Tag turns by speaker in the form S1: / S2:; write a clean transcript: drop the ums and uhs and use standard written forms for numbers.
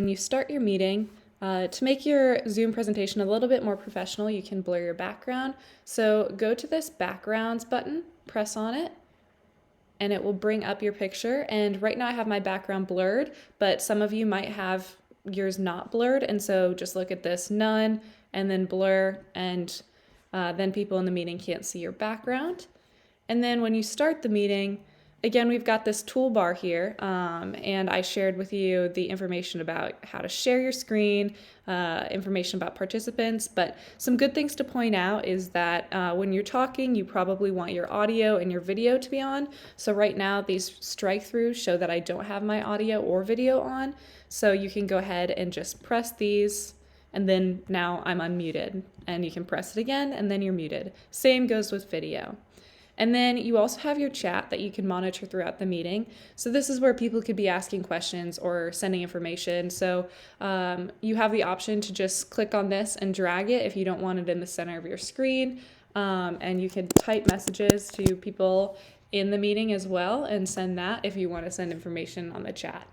S1: When you start your meeting, to make your Zoom presentation a little bit more professional, you can blur your background. So go to this backgrounds button, press on it, and it will bring up your picture. And right now I have my background blurred, but some of you might have yours not blurred. And so just look at this, none, and then blur, and then people in the meeting can't see your background. And then when you start the meeting, again, we've got this toolbar here, and I shared with you the information about how to share your screen, information about participants. But some good things to point out is that when you're talking, you probably want your audio and your video to be on. So right now, these strike throughs show that I don't have my audio or video on. So you can go ahead and just press these, and then now I'm unmuted. And you can press it again, and then you're muted. Same goes with video. And then you also have your chat that you can monitor throughout the meeting. So this is where people could be asking questions or sending information. So you have the option to just click on this and drag it if you don't want it in the center of your screen. And you can type messages to people in the meeting as well and send that if you want to send information on the chat.